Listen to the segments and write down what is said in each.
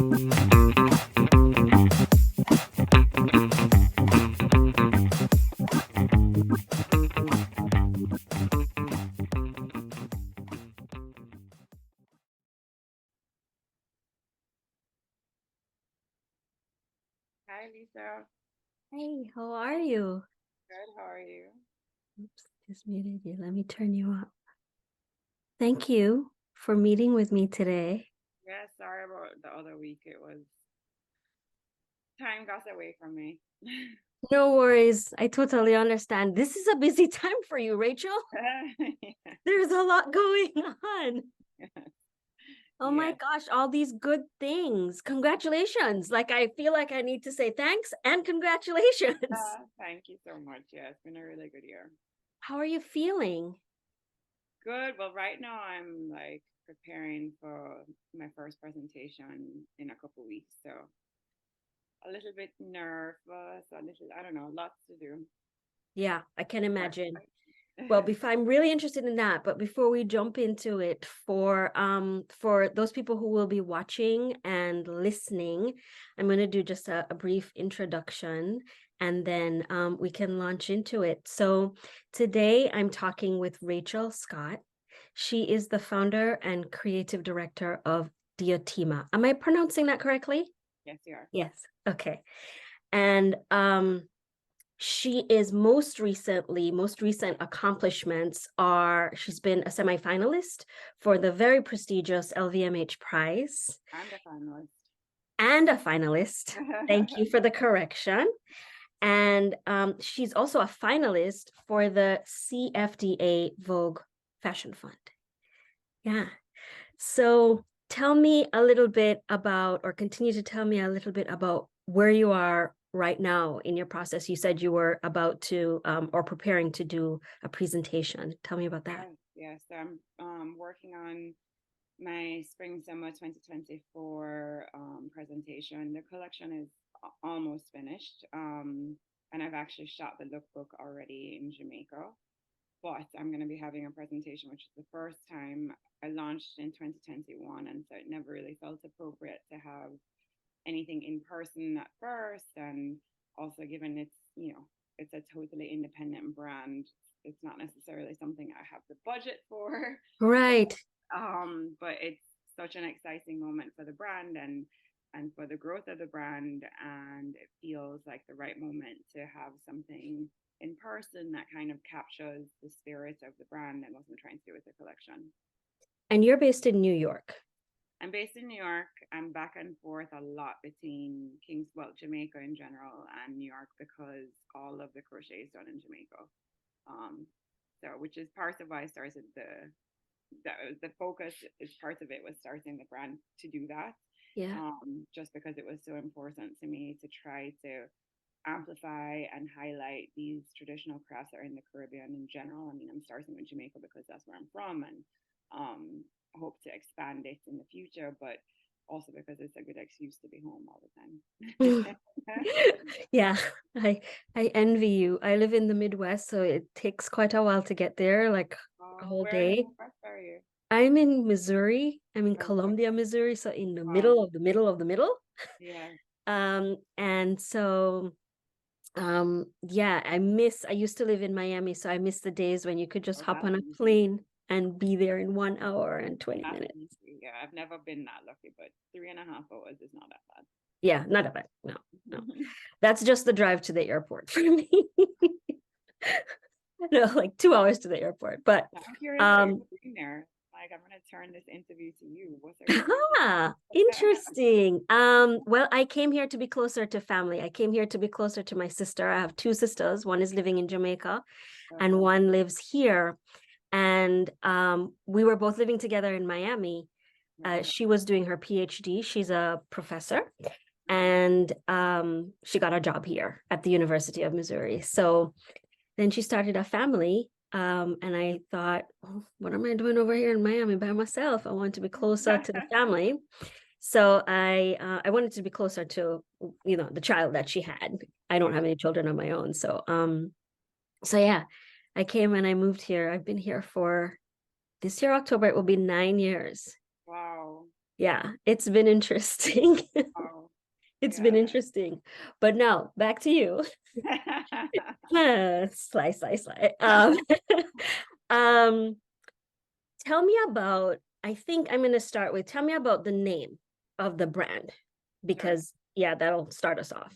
Hi, Lisa. Hey, how are you? Good. How are you? Oops, just muted you. Let me turn you up. Thank you for meeting with me today. Yeah, sorry about the other week. It was time got away from me. No worries. I totally understand. This is a busy time for you, Rachel. Yeah. There's a lot going on. Oh my Yes. gosh, all these good things. Congratulations. Like, I feel like I need to say thanks and congratulations. Thank you so much. Yeah, it's been a really good year. How are you feeling? Good. Well, right now I'm like preparing for my first presentation in a couple weeks, so a little bit nervous, a little, I don't know, lots to do. Yeah, I can But imagine. Well, I'm really interested in that, but before we jump into it, for those people who will be watching and listening, I'm going to do just a brief introduction and then we can launch into it. So today I'm talking with Rachel Scott. She is the founder and creative director of Diotima. Am I pronouncing that correctly? yes, you are. Yes. Okay. And she is most recent accomplishments are she's been a semifinalist for the very prestigious LVMH prize I'm the finalist. and a finalist. Thank you for the correction. And she's also a finalist for the CFDA Vogue Fashion Fund. Yeah. So tell me a little bit about, or continue to tell me a little bit about where you are right now in your process. You said you were about to, or preparing to do a presentation. Tell me about that. Yes, yes. I'm working on my spring summer 2024 presentation. The collection is almost finished, and I've actually shot the lookbook already in Jamaica. But I'm going to be having a presentation, which is the first time. I launched in 2021, and so it never really felt appropriate to have anything in person at first. And also, given it's a totally independent brand, it's not necessarily something I have the budget for. Right. But it's such an exciting moment for the brand and for the growth of the brand, and it feels like the right moment to have something in person that kind of captures the spirit of the brand and what I'm trying to do with the collection. And you're based in New York. I'm based in New York. I'm back and forth a lot between Jamaica in general, and New York because all of the crochet is done in Jamaica. Um, so which is part of why I started the focus is part of it was starting the brand to do that. Yeah. Just because it was so important to me to try to amplify and highlight these traditional crafts that are in the Caribbean in general. I mean, I'm starting with Jamaica because that's where I'm from, and hope to expand it in the future, but also because it's a good excuse to be home all the time. Yeah, I I envy you. I live in the Midwest, so it takes quite a while to get there, like a whole Where in the day. Midwest are you? I'm in Missouri. I'm in Okay. Columbia, Missouri, so in the Wow. middle of the middle of the middle. Yeah. And so yeah, I used to live in Miami, so I miss the days when you could just Oh, hop that's on a easy. plane and be there in 1 hour and 20 That's minutes. easy. Yeah, I've never been that lucky, but 3.5 hours is not that Yeah, not a bad. No, no. bad. That's just the drive to the airport for me. No, like 2 hours to the airport. But I'm curious what you're um doing there. Like, I'm gonna turn this interview to you. What are you doing? interesting. Well, I came here to be closer to family. I came here to be closer to my sister. I have two sisters. One is living in Jamaica and Okay. one lives here. And we were both living together in Miami. Okay. She was doing her PhD. She's a professor, Okay. and she got a job here at the University of Missouri. So then she started a family. And I thought, oh, what am I doing over here in Miami by myself? I want to be closer to the family. So I wanted to be closer to, the child that she had. I don't have Yeah. any children of my own. So yeah, I came and I moved here. I've been here for this year, October, it will be 9 years. Wow. Yeah, it's been interesting. Oh, It's been yeah. interesting. But now back to you. Sly. Um, tell me about, I think I'm going to start with, tell me about the name of the brand, Sure. because yeah, that'll start us off.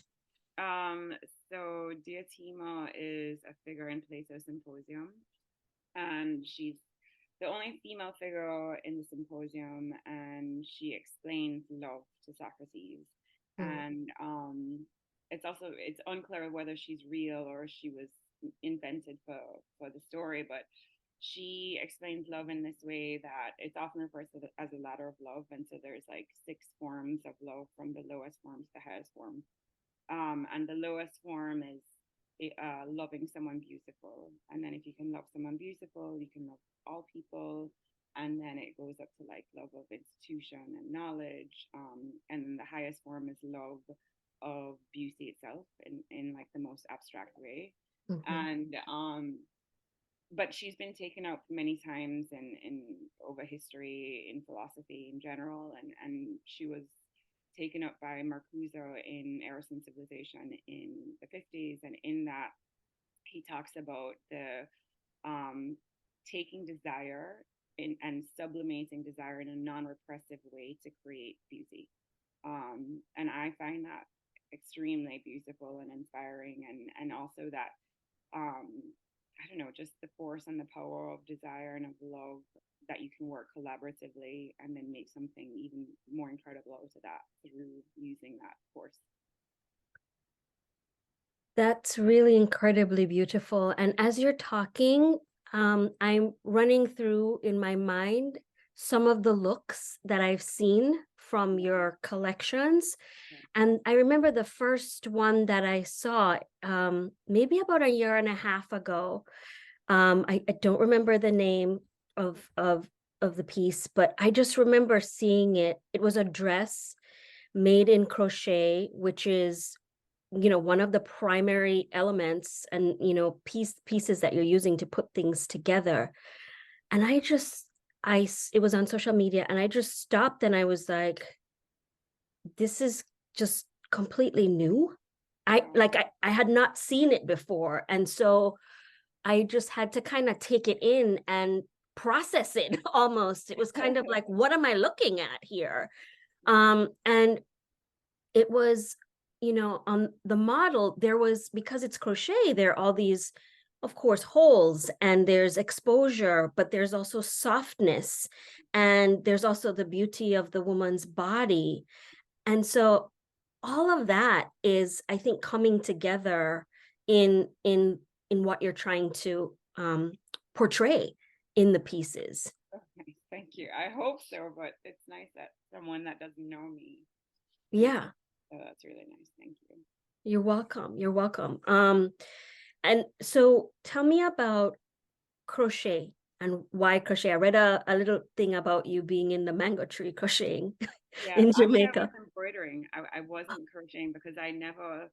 Um, so Diotima is a figure in Plato's Symposium, and she's the only female figure in the symposium, and she explains love to Socrates. Mm, And it's unclear whether she's real or she was invented for the story, but she explains love in this way that it's often referred to as a ladder of love, and so there's like 6 forms of love from the lowest form to the highest form. And the lowest form is loving someone beautiful. And then if you can love someone beautiful, you can love all people. And then it goes up to like love of institution and knowledge. And then the highest form is love of beauty itself in like the most abstract way. mhm. And but she's been taken up many times in over history in philosophy in general, and she was taken up by Marcuse in Eros and Civilization in the 50s, and in that he talks about the um, taking desire and sublimating desire in a non-repressive way to create beauty, and I find that extremely beautiful and inspiring, and also that um, I don't know, just the force and the power of desire and of love that you can work collaboratively and then make something even more incredible out of that through using that force. That's really incredibly beautiful. And as you're talking, I'm running through in my mind some of the looks that I've seen from your collections. And I remember the first one that I saw, maybe about a year and a half ago. I don't remember the name of the piece, but I just remember seeing it. It was a dress made in crochet, which is, one of the primary elements and, pieces that you're using to put things together. And it was on social media, and I just stopped and I was like, this is just completely new. Wow. I had not seen it before. And so I just had to kind of take it in and process it almost. It was kind of like, what am I looking at here? And it was, on the model, there was, because it's crochet, there are all these, of course, holes, and there's exposure, but there's also softness, and there's also the beauty of the woman's body. And so all of that is, I think, coming together in what you're trying to portray in the pieces. Oh, nice. Thank you. I hope so, but it's nice that someone that doesn't know me is, Yeah, so that's really nice. Thank you. you're welcome. You're welcome. And so tell me about crochet and why crochet. I read a little thing about you being in the mango tree crocheting Yeah, in actually, I was Jamaica. embroidering. I wasn't crocheting because I never,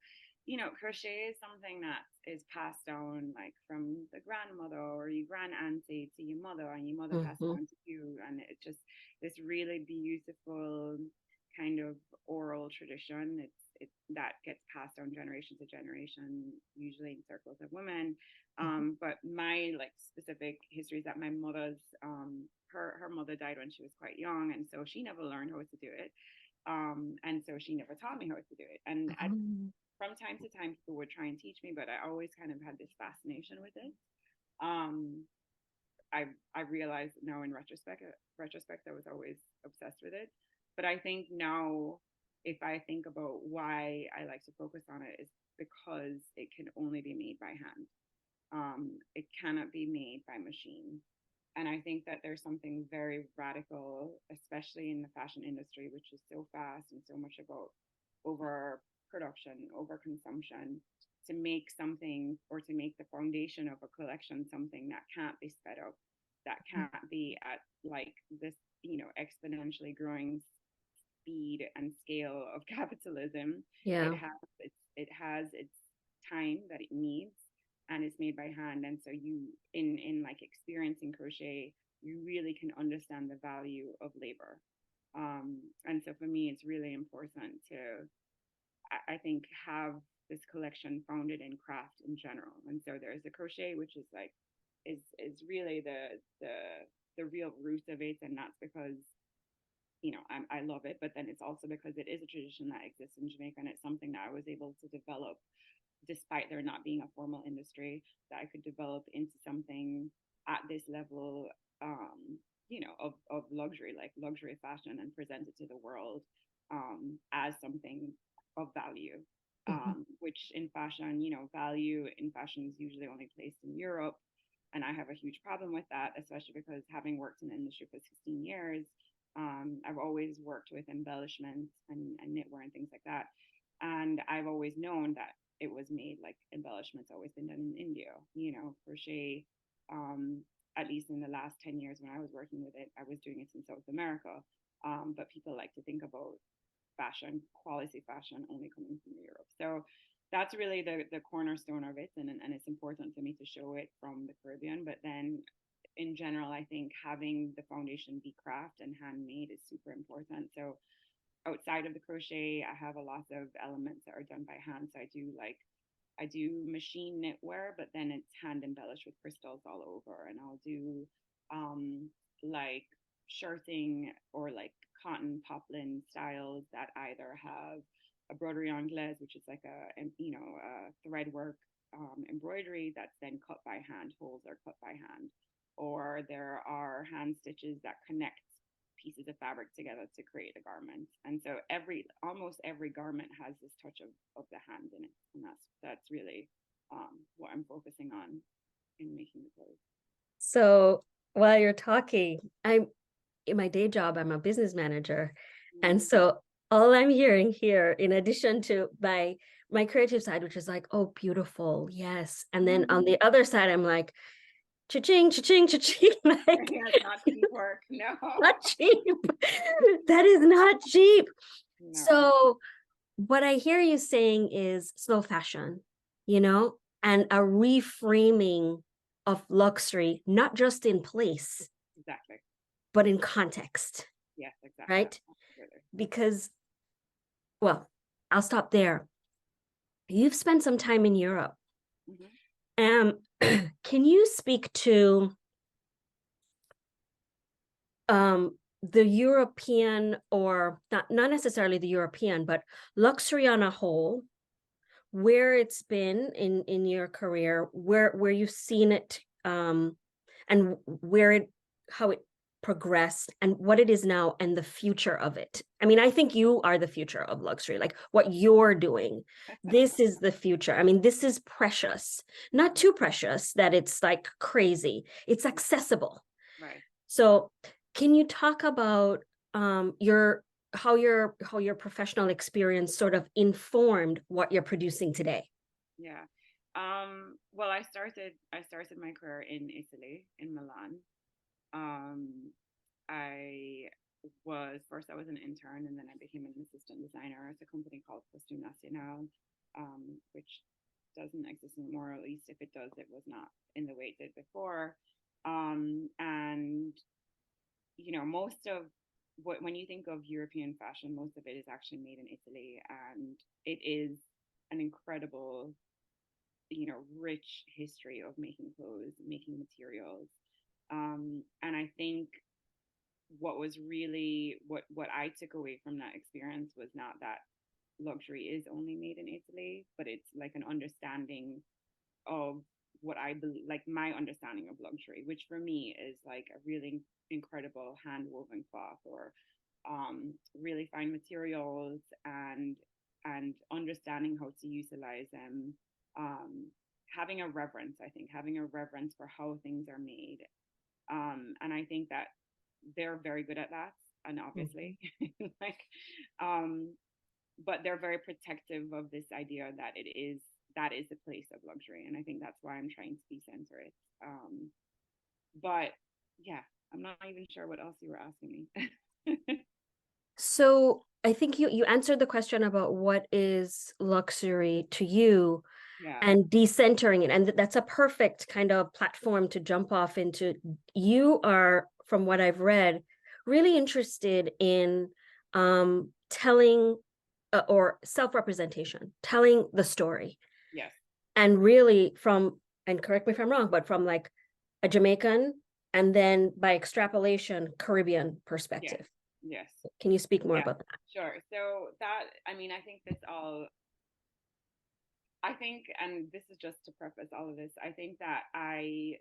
crochet is something that is passed down like from the grandmother or your grand auntie to your mother, and your mother passed Mhm, down to you, and it's just this really beautiful kind of oral tradition. It's that gets passed down generation to generation, usually in circles of women. mhm, But my like specific history is that my mother's her mother died when she was quite young, and so she never learned how to do it. And so she never taught me how to do it. And mhm, from time to time, people would try and teach me, but I always kind of had this fascination with it. Um, I realized now in retrospect, I was always obsessed with it. But I think now, if I think about why I like to focus on it, is because it can only be made by hand. It cannot be made by machine. And I think that there's something very radical, especially in the fashion industry, which is so fast and so much about overproduction, overconsumption, to make something or to make the foundation of a collection something that can't be sped up, that mhm. can't be at like this, exponentially growing speed and scale of capitalism. It Yeah. has its time that it needs, and it's made by hand. And so you in like experiencing crochet, you really can understand the value of labor. And so for me, it's really important to, I think, have this collection founded in craft in general. And so there's the crochet, which is like, is really the real root of it. And that's because, I love it, but then it's also because it is a tradition that exists in Jamaica, and it's something that I was able to develop despite there not being a formal industry, that I could develop into something at this level, of luxury, like luxury fashion, and present it to the world as something of value. Which in fashion, value in fashion is usually only placed in Europe. And I have a huge problem with that, especially because having worked in the industry for 16 years, I've always worked with embellishments and knitwear and things like that. And I've always known that it was made, like, embellishments always been done in India, crochet. Um, at least in the last 10 years when I was working with it, I was doing it in South America. But people like to think about fashion, quality fashion, only coming from Europe. So that's really the cornerstone of it. And it's important for me to show it from the Caribbean. But then in general, I think having the foundation be craft and handmade is super important. So outside of the crochet, I have a lot of elements that are done by hand. So I do machine knitwear, but then it's hand embellished with crystals all over. And I'll do like shirting or like cotton poplin styles that either have a broderie anglaise, which is like a thread work embroidery that's then cut by hand, holes are cut by hand, or there are hand stitches that connect pieces of fabric together to create a garment. And so almost every garment has this touch of the hand in it. And that's really what I'm focusing on in making the clothes. So while you're talking, I'm in my day job, I'm a business manager. And so all I'm hearing here, in addition to my creative side, which is like, oh, beautiful, yes. And then on the other side, I'm like, cha-ching, cha-ching, cha-ching. Like, it's not cheap work. No. Not cheap. That is not cheap. No. So what I hear you saying is slow fashion, and a reframing of luxury, not just in place, exactly, but in context. Yes, exactly. Right? Because, well, I'll stop there. You've spent some time in Europe. Can you speak to the European, or not necessarily the European, but luxury on a whole, where it's been in your career, where you've seen it, and how it progressed, and what it is now, and the future of it? I mean, I think you are the future of luxury, like what you're doing. This is the future. I mean, this is precious, not too precious that it's like crazy. It's accessible. Right. So can you talk about how your professional experience sort of informed what you're producing today? Yeah. Well, I started my career in Italy, in Milan. I was an intern, and then I became an assistant designer at a company called Costume Nacional, which doesn't exist anymore. At least if it does, it was not in the way it did before. And most of when you think of European fashion, most of it is actually made in Italy, and it is an incredible, rich history of making clothes, making materials. And I think what was really what I took away from that experience was not that luxury is only made in Italy, but it's like an understanding of what I believe, like my understanding of luxury, which for me is like a really incredible hand woven cloth, or really fine materials, and understanding how to utilize them, having a reverence, I think having a reverence for how things are made. And I think that they're very good at that, and obviously like but they're very protective of this idea that that is the place of luxury. And I think that's why I'm trying to decenter it. But yeah, I'm not even sure what else you were asking me. So I think you answered the question about what is luxury to you, Yeah. and decentering it. And that's a perfect kind of platform to jump off into. You are, from what I've read, really interested in telling or self-representation, telling the story. Yes. And really from, and correct me if I'm wrong, but from like a Jamaican and then by extrapolation, Caribbean Yes. perspective. Yes. Can you speak more Yeah. about that? Sure. So that, I mean, I think this all, I think, and this is just to preface all of this, I think that I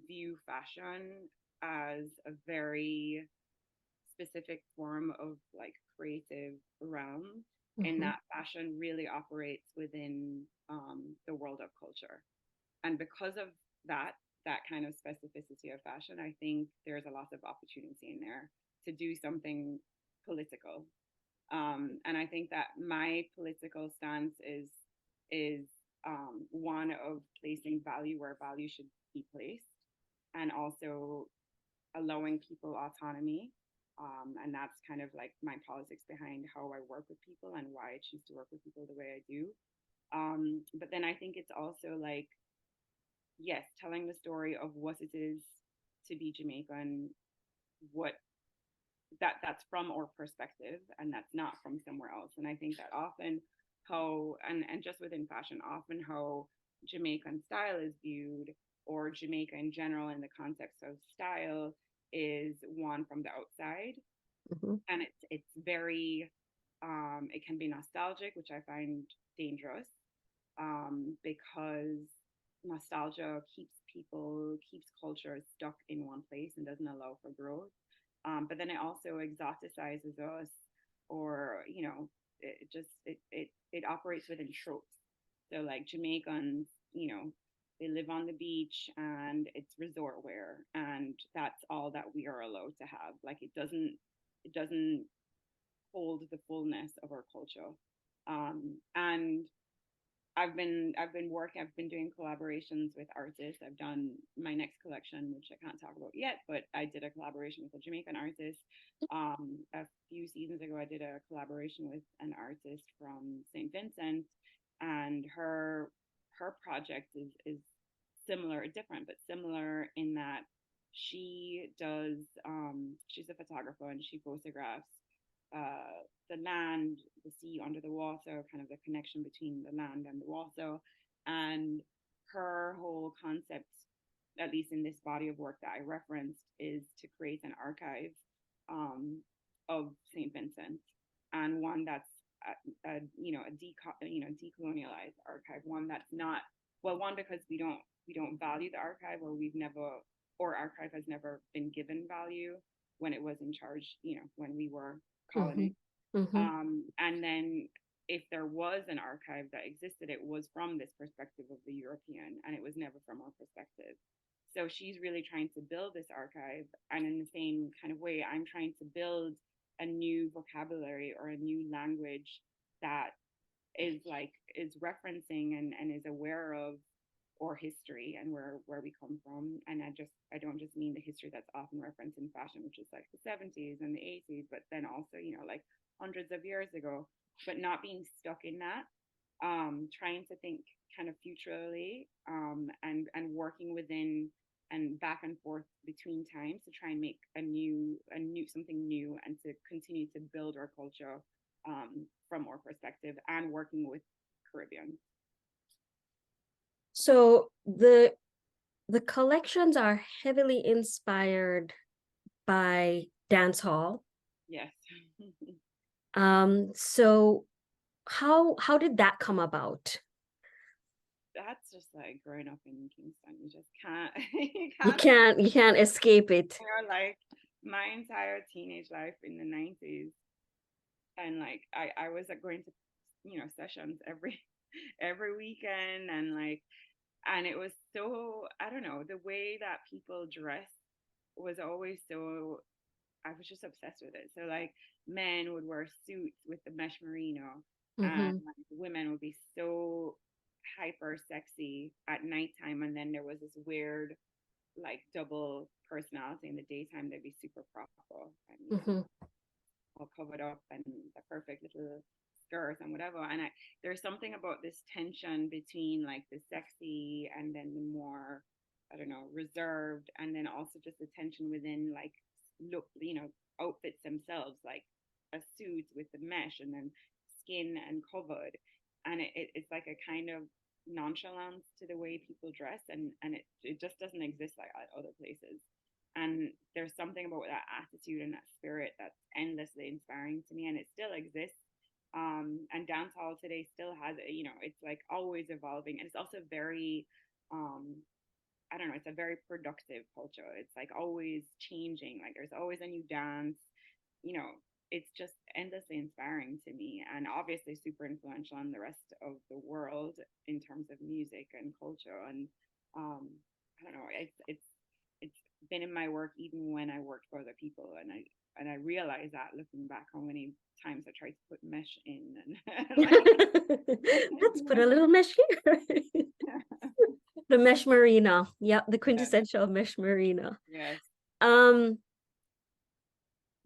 view fashion as a very specific form of like creative realm, in Mm-hmm. that fashion really operates within the world of culture. And because of that, that kind of specificity of fashion, I think there's a lot of opportunity in there to do something political. And I think that my political stance is one of placing value where value should be placed, and also allowing people autonomy. And that's kind of like my politics behind how I work with people and why I choose to work with people the way I do. But then I think it's also like, yes, telling the story of what it is to be Jamaican, what that's from our perspective, and that's not from somewhere else. And I think that often how, and just within fashion, often how Jamaican style is viewed, or Jamaica in general in the context of style, is one from the outside. Mm-hmm. And it's very it can be nostalgic, which I find dangerous, because nostalgia keeps culture stuck in one place and doesn't allow for growth. But then it also exoticizes us, or it operates within tropes. So like Jamaicans, they live on the beach and it's resort wear, and that's all that we are allowed to have. Like it doesn't hold the fullness of our culture. And I've been doing collaborations with artists. I've done my next collection, which I can't talk about yet, but I did a collaboration with a Jamaican artist. A few seasons ago, I did a collaboration with an artist from St. Vincent, and her project is similar, different, but similar in that she's a photographer and she photographs the land, the sea under the water, kind of the connection between the land and the water. And her whole concept, at least in this body of work that I referenced, is to create an archive of St. Vincent, and one that's a decolonialized archive, one that's not, well, one, because we don't value the archive, or we've never, or archive has never been given value when it was in charge, when we were Mm-hmm. colony. Mm-hmm. And then if there was an archive that existed, it was from this perspective of the European, and it was never from our perspective. So she's really trying to build this archive, and in the same kind of way, I'm trying to build a new vocabulary or a new language that is referencing and is aware of or history and where we come from. And I don't just mean the history that's often referenced in fashion, which is like the 70s and the 80s, but then also, like hundreds of years ago, but not being stuck in that. Trying to think kind of futurally, and working within and back and forth between times to try and make a new something new, and to continue to build our culture from our perspective, and working with Caribbean. So the collections are heavily inspired by dance hall. Yes. So how did that come about? That's just like growing up in Kingston. You just can't you You can't can't escape it. like my entire teenage life in the 90s, and like I was going to sessions every weekend, and like, and it was so, I don't know, the way that people dress was always so, I was just obsessed with it. So like men would wear suits with the mesh merino, and Mm-hmm. like women would be so hyper sexy at nighttime, and then there was this weird like double personality in the daytime. They'd be super proper and Mm-hmm. all covered up and the perfect little skirt and whatever. And there's something about this tension between like the sexy and then the more, I don't know, reserved, and then also just the tension within like look, outfits themselves, like a suit with the mesh and then skin and covered, and it's like a kind of nonchalance to the way people dress, and it just doesn't exist like at other places. And there's something about that attitude and that spirit that's endlessly inspiring to me, and it still exists. And dancehall today still has, it's like always evolving, and it's also very, um, I don't know, it's a very productive culture. It's like always changing. Like there's always a new dance, you know, it's just endlessly inspiring to me, and obviously super influential on the rest of the world in terms of music and culture. And um, I don't know, it's been in my work even when I worked for other people, and I realize that looking back how many times I tried to put mesh in and like Let's put a little mesh here. The mesh merino. Yep, the yes, quintessential mesh merino. yes, Um,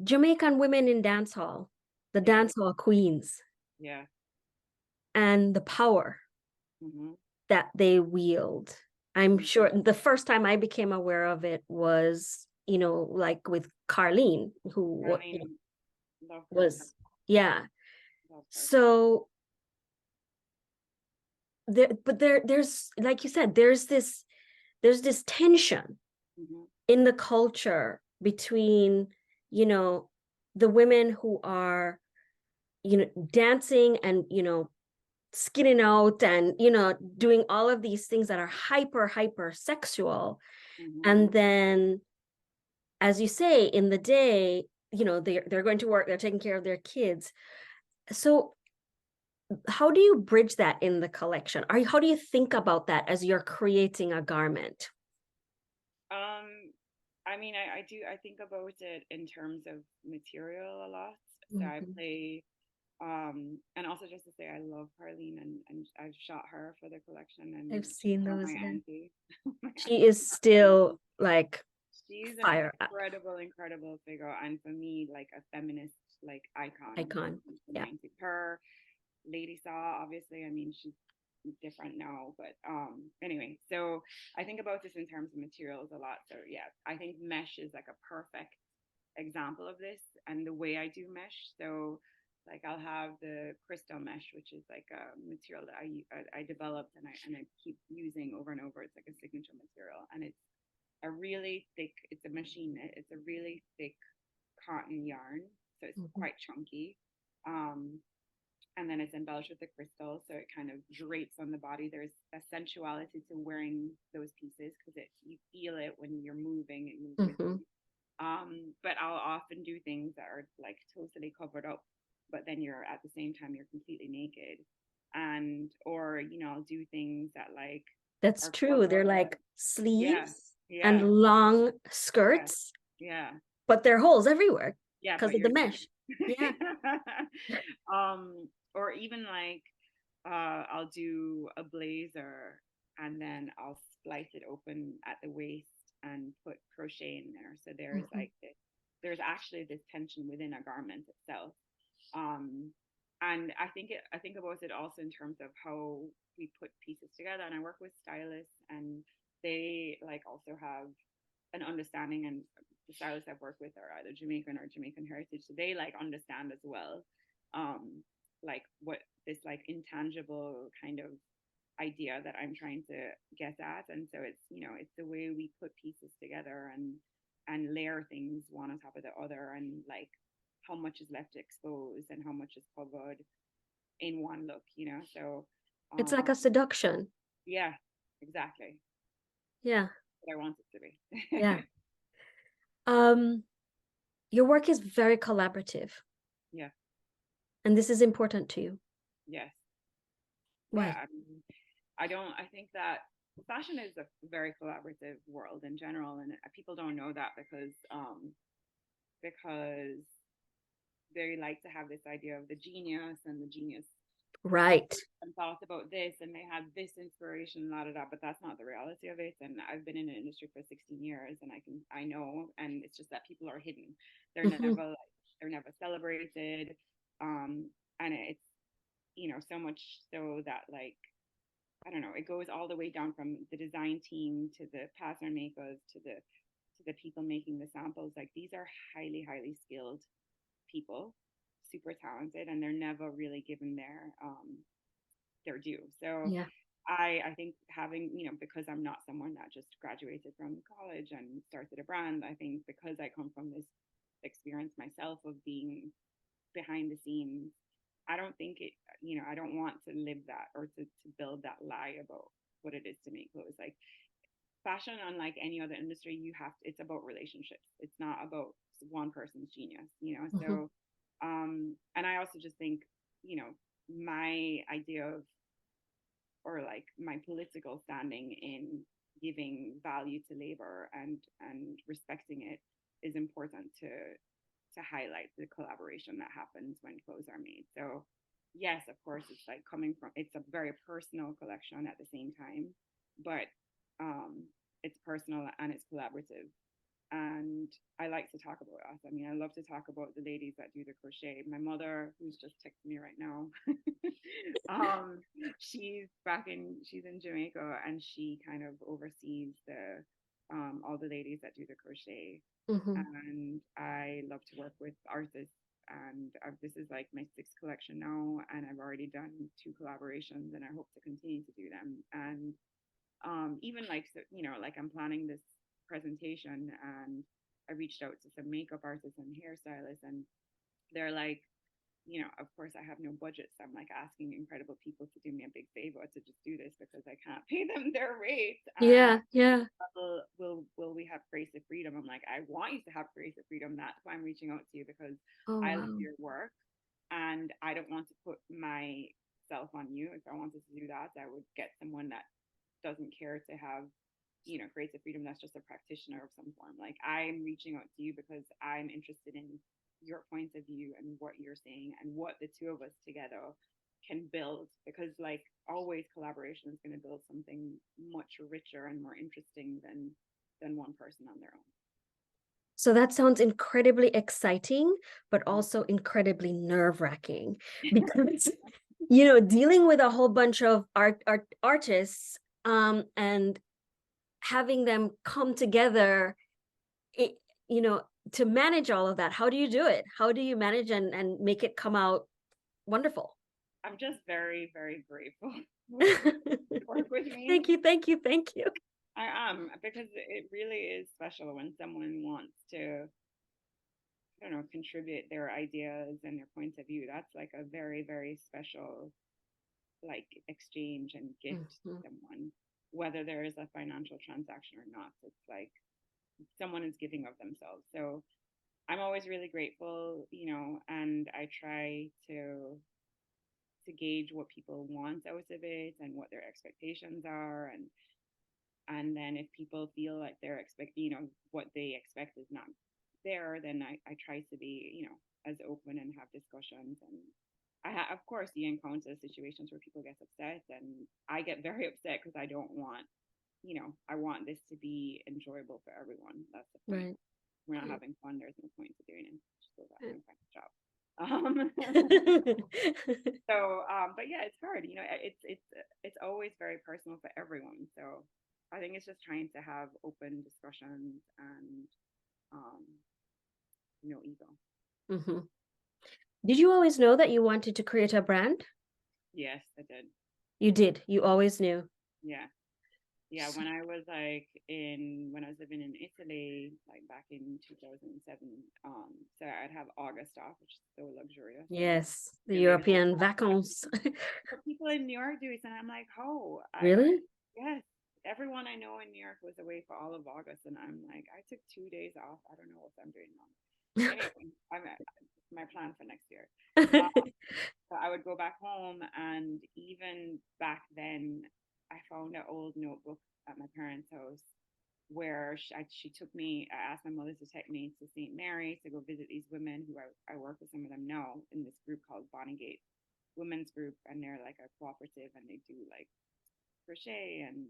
Jamaican women in dancehall, the yeah, dancehall queens, yeah. and the power Mm-hmm, that they wield. I'm mm-hmm. sure the first time I became aware of it was, like with Carlene, who Darlene, love her, was, yeah. love her. So there's, like you said, there's this tension Mm-hmm, in the culture between, you know, the women who are, dancing and, skinning out and, doing all of these things that are hyper sexual. mm-hmm. And then, as you say, in the day, they're going to work, they're taking care of their kids. So how do you bridge that in the collection? How do you think about that as you're creating a garment? Um, I mean, I think about it in terms of material a lot. So I Mhm. play, and also just to say, I love Harleen, and I've shot her for the collection, and I've she's seen now my those, yeah. auntie. My She auntie. is still like She's an fire incredible figure, and for me, like a feminist like icon icon. since the Yeah. 90s. Her, Lady Saw, obviously, I mean, she's different now, but anyway, so I think about this in terms of materials a lot. So yeah, I think mesh is like a perfect example of this, and the way I do mesh. So like I'll have the crystal mesh, which is like a material that I developed, and I keep using over and over. It's like a signature material, and it's a really thick, it's a machine knit, it's a really thick cotton yarn, so it's Mhm. quite chunky. Um, and then it's embellished with the crystal, so it kind of drapes on the body. There's a sensuality to wearing those pieces because you feel it when you're moving, it moves with Mhm. you. But I'll often do things that are like totally covered up, but then you're at the same time you're completely naked, and or I'll do things that like That's are true. They're covered. like Yeah, sleeves and yeah, long yeah, skirts, yeah, but there are holes everywhere yeah. because But of the you're mesh. Yeah. naked. Or even like I'll do a blazer and then I'll splice it open at the waist and put crochet in there. So there's Mhm. like there's actually this tension within a garment itself. Um, and I think about it also in terms of how we put pieces together. And I work with stylists, and they like also have an understanding, and the stylists I've worked with are either Jamaican or Jamaican heritage, so they like understand as well, like what this like intangible kind of idea that I'm trying to get at. And so it's the way we put pieces together and layer things one on top of the other, and like how much is left exposed and how much is covered in one look. So It's like um a seduction. yeah, exactly Yeah. what I want it to Yeah. be. Um, your work is very collaborative, Yeah, and this is important to you. yes. Yeah, Why? I mean, I think that fashion is a very collaborative world in general, and people don't know that because they like to have this idea of the genius, and the genius Right. and thought about this, and they had this inspiration, la da da, but that's not the reality of it. And I've been in the industry for 16 years, and I know, and it's just that people are hidden. They're Mhm. never like, they're never celebrated, and it's so much so that like I don't know, it goes all the way down from the design team to the pattern makers to the people making the samples, like these are highly, highly skilled people, super talented, and they're never really given their due. So Yeah. I think having, because I'm not someone that just graduated from college and started a brand, I think because I come from this experience myself of being behind the scenes, I don't think it, I don't want to live that or to build that lie about what it is to make clothes. Like fashion, unlike any other industry, it's about relationships. It's not about one person's genius. Mhm. So, and I also just think, my idea of, or like my political standing in giving value to labor and respecting it is important to highlight the collaboration that happens when clothes are made. So yes, of course, it's a very personal collection at the same time, but it's personal and it's collaborative. And I like to talk about us. I mean, I love to talk about the ladies that do the crochet. My mother, who's just texting me right now, um, she's in Jamaica, and she kind of oversees the all the ladies that do the crochet. Mhm. And I love to work with artists. And this is like my sixth collection now, and I've already done two collaborations, and I hope to continue to do them. And even like, so, like I'm planning this presentation, and I reached out to some makeup artists and hairstylists, and they're like, of course I have no budget, so I'm like asking incredible people to do me a big favor to just do this because I can't pay them their rates. And Yeah, yeah. will we have creative freedom? I'm like, I want you to have creative freedom. That's why I'm reaching out to you, because Oh, I love wow. your work, and I don't want to put myself on you. If I wanted to do that, I would get someone that doesn't care to have, creative freedom, that's just a practitioner of some form. Like I'm reaching out to you because I'm interested in your point of view and what you're saying and what the two of us together can build, because like always collaboration is going to build something much richer and more interesting than one person on their own. So that sounds incredibly exciting, but also incredibly nerve-wracking because dealing with a whole bunch of artists and having them come together, it, you know, to manage all of that. How do you do it? How do you manage and make it come out wonderful? I'm just very, very grateful for to work with me. Thank you, thank you, thank you. I am, because it really is special when someone wants to, I don't know, contribute their ideas and their points of view. That's like a very, very special like exchange and gift to Mhm. someone, whether there is a financial transaction or not. It's like someone is giving of themselves. So I'm always really grateful, and I try to gauge what people want out of it and what their expectations are, and then if people feel like they're what they expect is not there, then I try to be, as open and have discussions. And of course you encounter situations where people get upset, and I get very upset because I don't want, I want this to be enjoyable for everyone. That's the point. Right. We're not Right. having fun, there's no point to doing it. Just go back Right. and find a job. So but yeah, it's hard, it's always very personal for everyone. So I think it's just trying to have open discussions and um no ego. Mhm. Did you always know that you wanted to create a brand? Yes, I did. You did. You always knew. Yeah. Yeah, when I was when I was living in Italy, like back in 2007, so I'd have August off, which is so luxurious and Yes, the really nice. European vacances. But people in New York do it, and I'm like, oh, Really? yes, everyone I know in New York was away for all of August, and I'm like, I took 2 days off. I don't know what I'm doing wrong. Anyway, I'm my plan for next year. Uh, so I would go back home, and even back then, I found an old notebook at my parents' house where she took me. I asked my mother to take me to St. Mary to go visit these women who I work with some of them now in this group called Bonnygate Women's Group, and they're like a cooperative, and they do like crochet and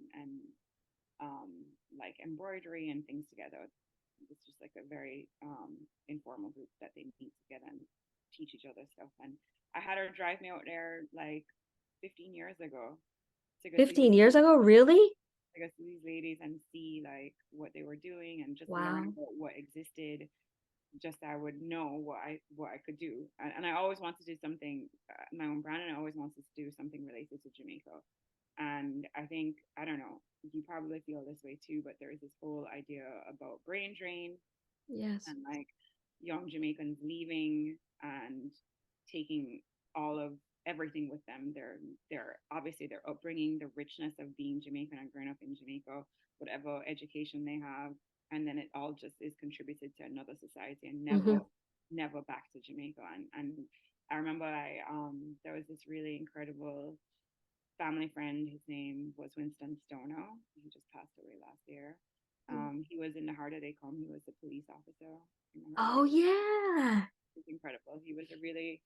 like embroidery and things together. It's just like a very informal group that they meet together and teach each other stuff. And I had her drive me out there like 15 years ago to go see 15 these years ago? Really? to go see these ladies and see like what they were doing and just learn Wow. about what existed, just so I would know what I could do. And I always wanted to do something, my own brand, and I always wanted to do something related to Jamaica. And I think, I don't know, you probably feel this way too, but there's this whole idea about brain drain Yes. and like young Jamaicans leaving and taking all of everything with them. Their obviously their upbringing, the richness of being Jamaican and growing up in Jamaica, whatever education they have, and then it all just is contributed to another society and Mm-hmm. never back to Jamaica. And I remember there was this really incredible family friend. His name was Winston Stono. He just passed away last year. He was in the Harder They Come. He was a police officer in the Harder Oh They Come. yeah. It was incredible. He was a really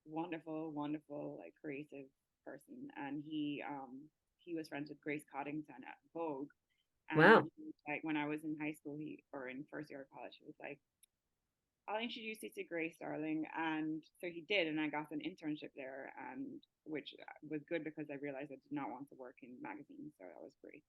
wonderful, like creative person, and he was friends with Grace Coddington at Vogue. And Wow. he was like, when I was in high school, he or in first year of college, he was like, I'll introduce you to Grace, darling. And so he did, and I got an internship there, and which was good because I realized I did not want to work in magazines. So that was great.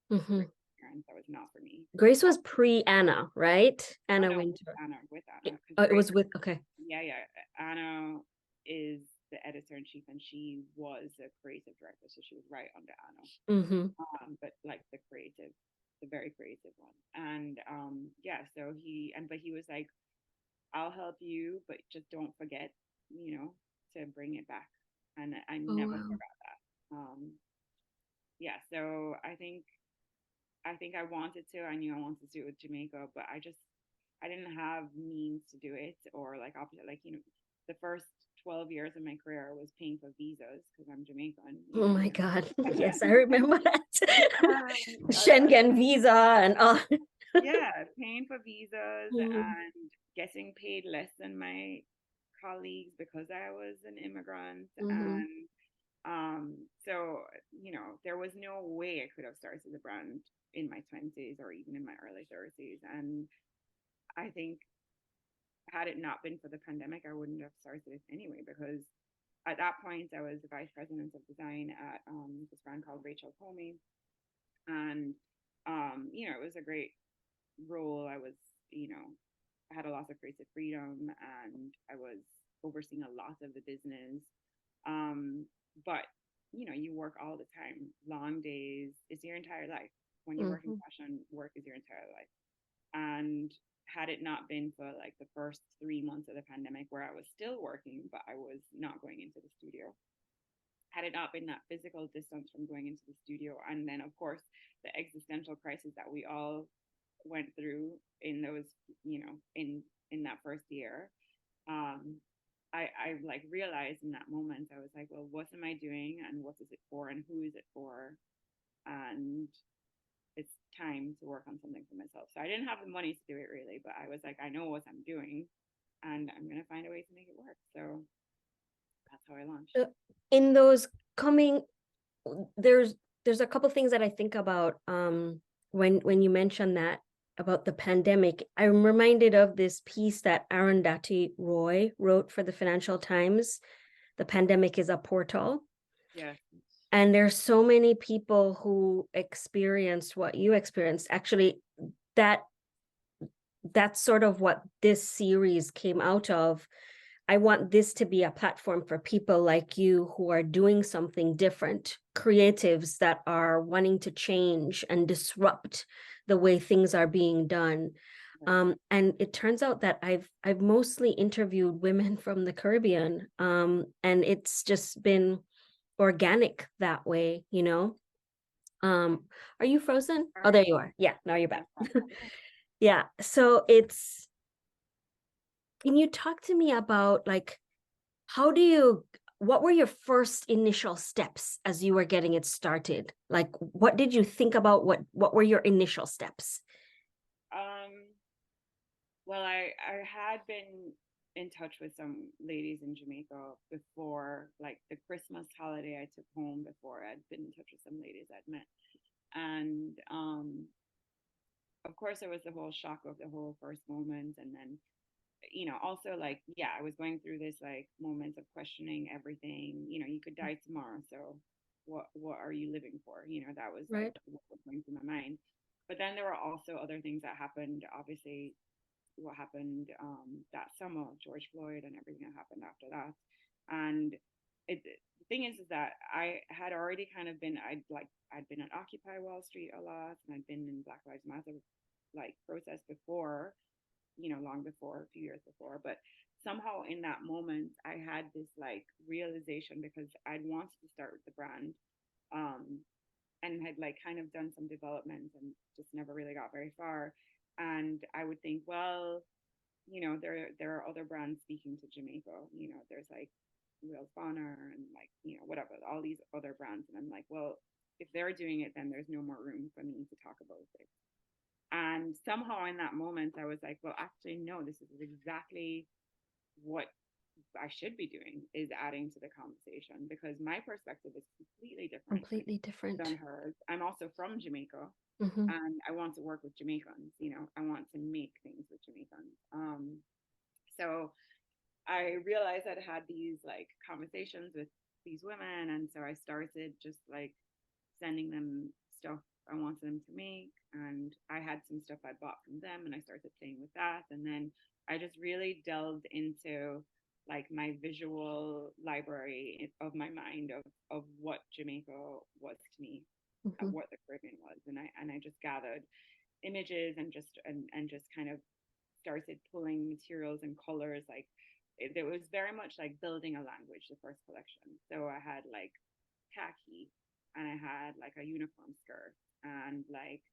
It was a Mm-hmm. great experience. That was not for me. Grace was pre Anna, right? Oh Anna no, Winter. With Anna, because Oh, it Grace, was with okay. yeah, Anna is the editor in chief, and she was a creative director, so she was right under Anna. Mm-hmm. But like the very creative one, and yeah, so but he was like, I'll help you, but just don't forget, to bring it back. And I Oh never wow. forgot that. Yeah, so I think I wanted to. I knew I wanted to do it with Jamaica, but I didn't have means to do it or like opposite. Like the first 12 years of my career was paying for visas because I'm Jamaican. Oh my God. Yes, I remember that. Um, Schengen visa and all. yeah, paying for visas Mm-hmm. and getting paid less than my colleagues because I was an immigrant. Mm-hmm. And so, there was no way I could have started the brand in my 20s or even in my early 30s. And I think had it not been for the pandemic, I wouldn't have started it anyway because at that point I was the vice president of design at this brand called Rachel Comey. And, it was a great role. I had a lot of creative freedom and I was overseeing a lot of the business. But you work all the time, long days. It's your entire life. When you work in Mm-hmm. fashion, work is your entire life. And had it not been for like the first 3 months of the pandemic where I was still working, but I was not going into the studio, had it not been that physical distance from going into the studio, and then of course the existential crisis that we all went through in those, in that first year, um, I like realized in that moment, I was like, well, what am I doing and what is it for and who is it for? And it's time to work on something for myself. So I didn't have the money to do it really, but I was like, I know what I'm doing and I'm going to find a way to make it work. So that's how I launched. In those coming, there's there's a couple things that I think about when you mention that about the pandemic. I'm reminded of this piece that Arundhati Roy wrote for the Financial Times. The pandemic is a portal. Yeah. And there's so many people who experienced what you experienced. Actually, that that's sort of what this series came out of. I want this to be a platform for people like you who are doing something different, creatives that are wanting to change and disrupt the way things are being done. And it turns out that I've mostly interviewed women from the Caribbean, and it's just been organic that way, you know. Are you frozen? Oh, there you are. Yeah, now you're back. Yeah, so it's, can you talk to me about like how do you, what were your first initial steps as you were getting it started? Like what did you think about, what were your initial steps? Um, well, I had been in touch with some ladies in Jamaica before, like the Christmas holiday I took home before. I'd been in touch with some ladies I'd met. And of course, there was the whole shock of the whole first moment. And then, also like, yeah, I was going through this like moment of questioning everything. You could die tomorrow. So what are you living for? That was like Right. what was going through my mind. But then there were also other things that happened. Obviously, what happened that summer, George Floyd, and everything that happened after that. And the thing is that I had already kind of been, I'd been at Occupy Wall Street a lot, and I'd been in Black Lives Matter like process before, long before, a few years before. But somehow in that moment, I had this like realization because I'd wanted to start with the brand, um, and had like kind of done some development and just never really got very far. And I would think, well, there are other brands speaking to Jamaica. There's like Wales Bonner and like, whatever, all these other brands. And I'm like, well, if they're doing it, then there's no more room for me to talk about it. And somehow in that moment, I was like, well, actually, no, this is exactly what I should be doing, is adding to the conversation, because my perspective is completely different Completely different. than hers. I'm also from Jamaica, Mm-hmm. and I want to work with Jamaicans. I want to make things with Jamaicans. So I realized I'd had these like conversations with these women, and so I started just like sending them stuff I wanted them to make, and I had some stuff I bought from them, and I started playing with that, and then I just really delved into like my visual library of my mind of what Jamaica was to me, Mm-hmm. what the Caribbean was, and I just gathered images and just kind of started pulling materials and colors. Like it was very much like building a language, the first collection. So I had like khaki, and I had like a uniform skirt, and like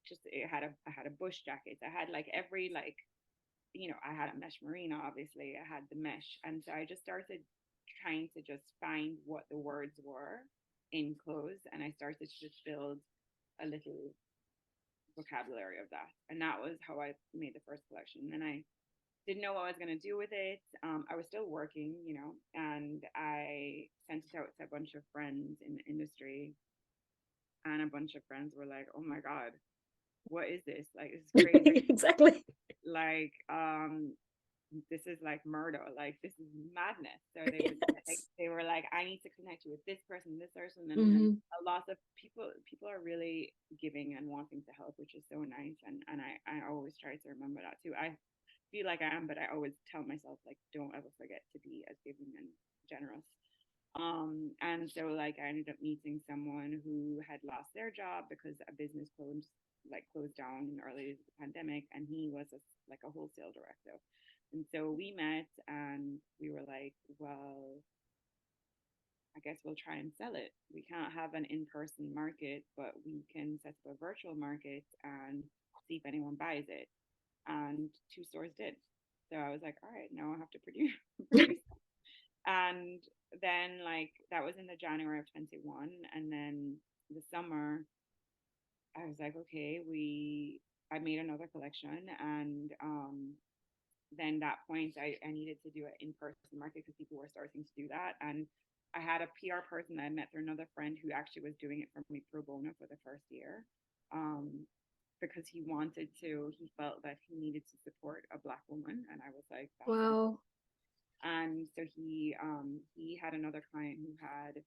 just I had a bush jacket. I had like every like, I had a mesh merino, obviously. I had the mesh. And so I just started trying to just find what the words were in clothes, and I started to just build a little vocabulary of that. And that was how I made the first collection. And I didn't know what I was going to do with it. I was still working, and I sent it out to a bunch of friends in the industry. And a bunch of friends were like, oh my God, what is this? Like, it's crazy. Exactly. Like, this is like murder. Like, this is madness. So Yes. they were like, I need to connect you with this person. And Mm-hmm. a lot of people are really giving and wanting to help, which is so nice. And I always try to remember that too. I feel like I am, but I always tell myself, like, don't ever forget to be as giving and generous. And so like I ended up meeting someone who had lost their job because a business closed down in the early days of the pandemic, and he was like a wholesale director. And so we met, and we were like, well, I guess we'll try and sell it. We can't have an in-person market, but we can set up a virtual market and see if anyone buys it. And two stores did. So I was like, all right, now I have to produce produce. And then like that was in the January of 21, and then the summer I was like, okay, I made another collection, and then that point I needed to do an in-person market because people were starting to do that. And I had a PR person that I met through another friend who actually was doing it for me pro bono for the first year, um, because he felt that he needed to support a Black woman. And I was like, that sounds. Wow. And so he had another client who had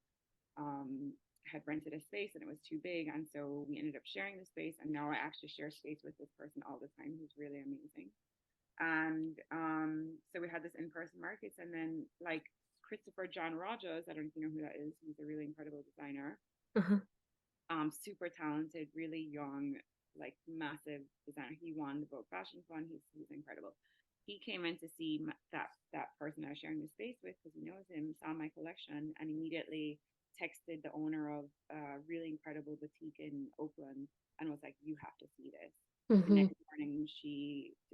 rented a space, and it was too big, and so we ended up sharing the space. And now I actually share space with this person all the time, who's really amazing. And so we had this in-person markets, and then like Christopher John Rogers, I don't know if you know who that is. He's a really incredible designer, Uh-huh. super talented, really young, like massive designer. He won the Vogue Fashion Fund. He's incredible. He came in to see that person I was sharing the space with, because he knows him, saw my collection, and immediately texted the owner of a really incredible boutique in Oakland and was like, "You have to see this." The Mm-hmm. next morning,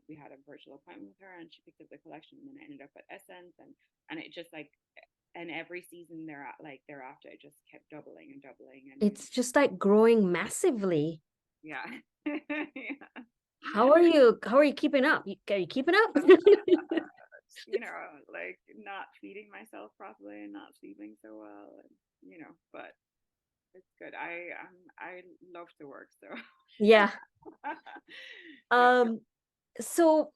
we had a virtual appointment with her, and she picked up the collection, and then I ended up at Essence, and it just like, and every season thereafter, it just kept doubling and doubling. And It's just like growing massively. yeah. Yeah. How are you keeping up? Are you keeping up? Like not feeding myself properly and not sleeping so well, and but it's good. I love to work, so Yeah. yeah. So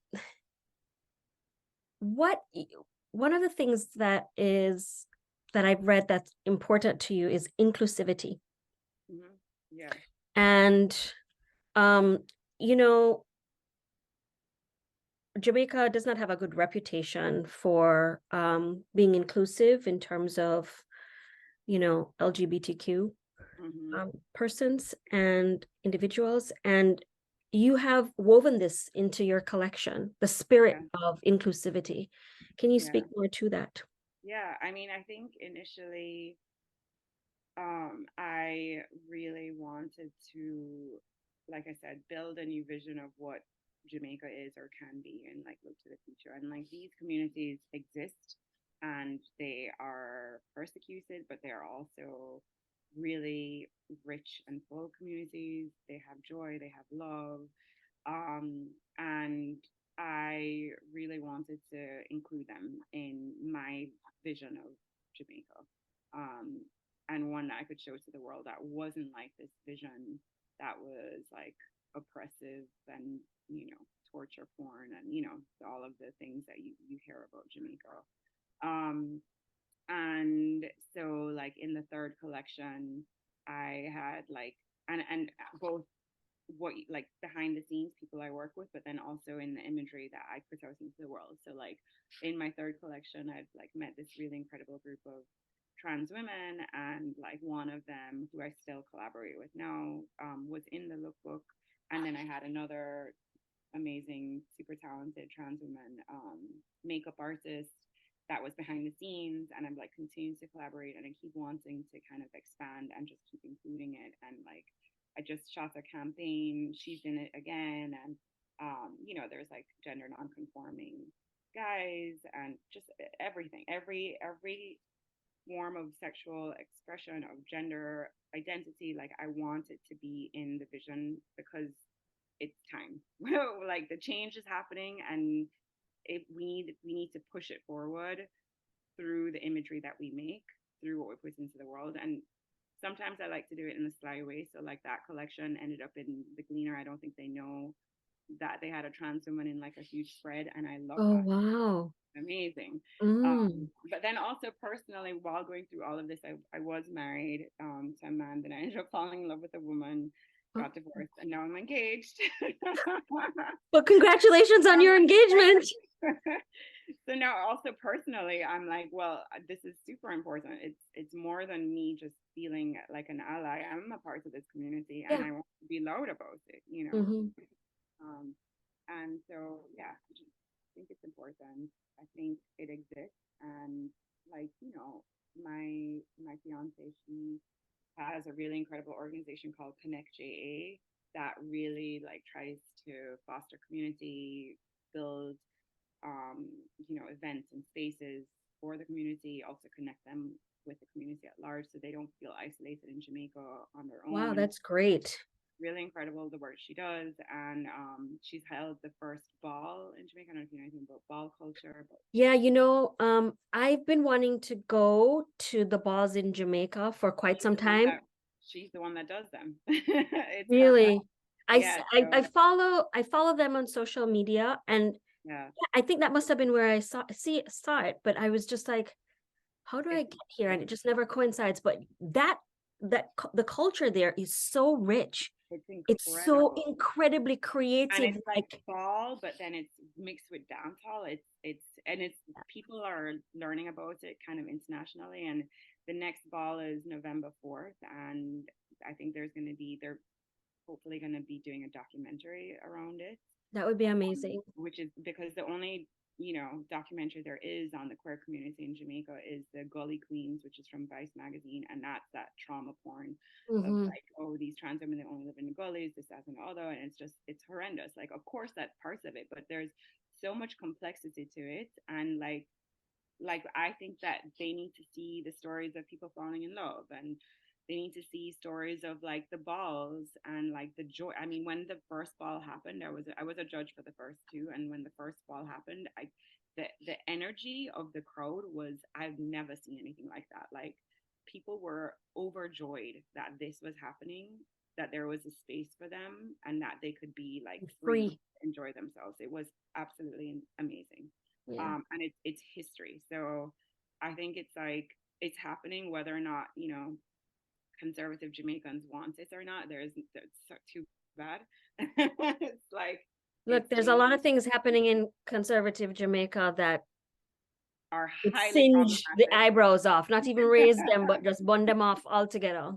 what one of the things that is that I've read that's important to you is inclusivity. Hmm. Yeah. And, um, you know, Jamaica does not have a good reputation for being inclusive in terms of, LGBTQ Hmm. persons and individuals. And you have woven this into your collection, the spirit Yeah. of inclusivity. Can you Yeah. speak more to that? Yeah. I mean, I think initially, I really wanted to, like I said, build a new vision of what Jamaica is or can be and like look to the future. And like these communities exist and they are persecuted, but they're also really rich and full communities. They have joy, they have love. Um, and I really wanted to include them in my vision of Jamaica. Um, and one that I could show to the world that wasn't like this vision that was like oppressive and, torture porn and, all of the things that you hear about Jamaica. Um, and so like in the third collection, I had like and both what like behind the scenes people I work with, but then also in the imagery that I put out into the world. So like in my third collection, I've like met this really incredible group of trans women, and like one of them who I still collaborate with now was in the lookbook, and then I had another amazing, super talented trans woman makeup artist that was behind the scenes, and I'm like continuing to collaborate, and I keep wanting to kind of expand and just keep including it. And like I just shot a campaign, she's in it again, and there's like gender non-conforming guys and just everything, every form of sexual expression of gender identity. Like I want it to be in the vision because it's time. Like the change is happening, and if we need to push it forward through the imagery that we make, through what we put into the world. And sometimes I like to do it in a sly way. So like that collection ended up in the Gleaner. I don't think they know that they had a trans woman in like a huge spread, and I love Oh, that. wow. Amazing. Mm. But then also personally, while going through all of this, I was married to a man. Then I ended up falling in love with a woman, Oh. got divorced, and now I'm engaged. Well, congratulations on your engagement. So now also personally, I'm like, well, this is super important. It's more than me just feeling like an ally. I'm a part of this community, and Yeah. I want to be loud about it. Hmm. Um, and so yeah, I just think it's important. I think it exists, and like my fiance, she has a really incredible organization called Connect JA that really like tries to foster community, build events and spaces for the community, also connect them with the community at large so they don't feel isolated in Jamaica on their Wow, own. that's great. Really incredible the work she does. And she's held the first ball in Jamaica. I don't know if you know anything about ball culture, but Yeah, I've been wanting to go to the balls in Jamaica for quite she's some the one time. that she's the one that does them. It's her ball. Really. Yeah. I So follow them on social media, and yeah, I think that must have been where I saw it, but I was just like, how do I it's get here? And it's it just never coincides. But the culture there is so rich. it's It's so incredible. incredibly And creative. it's like Like, fall, but then it's mixed with dancehall. It's people are learning about it kind of internationally. And the next ball is November 4th, and I think they're hopefully going to be doing a documentary around it, that would be amazing. which is because the only documentary there is on the queer community in Jamaica is the Gully Queens, which is from Vice magazine, and that's that trauma porn of Hmm. like, oh, these trans women, they only live in the gullies, this, that, and the other, and it's horrendous. Like, of course, that's parts of it, but there's so much complexity to it, and like I think that they need to see the stories of people falling in love, and they need to see stories of like the balls and like the joy. I mean, when the first ball happened, I was a judge for the first two, and when the first ball happened, the energy of the crowd was, I've never seen anything like that. Like people were overjoyed that this was happening, that there was a space for them, and that they could be like free Free. to enjoy themselves. It was absolutely amazing. Yeah. And it's history. So I think it's like it's happening, whether or not, conservative Jamaicans want it or not. That's too bad. It's like Look, it's there's a lot being of things happening in conservative Jamaica that are would highly singe the problematic. eyebrows off, not even raise them, but just bun them off altogether.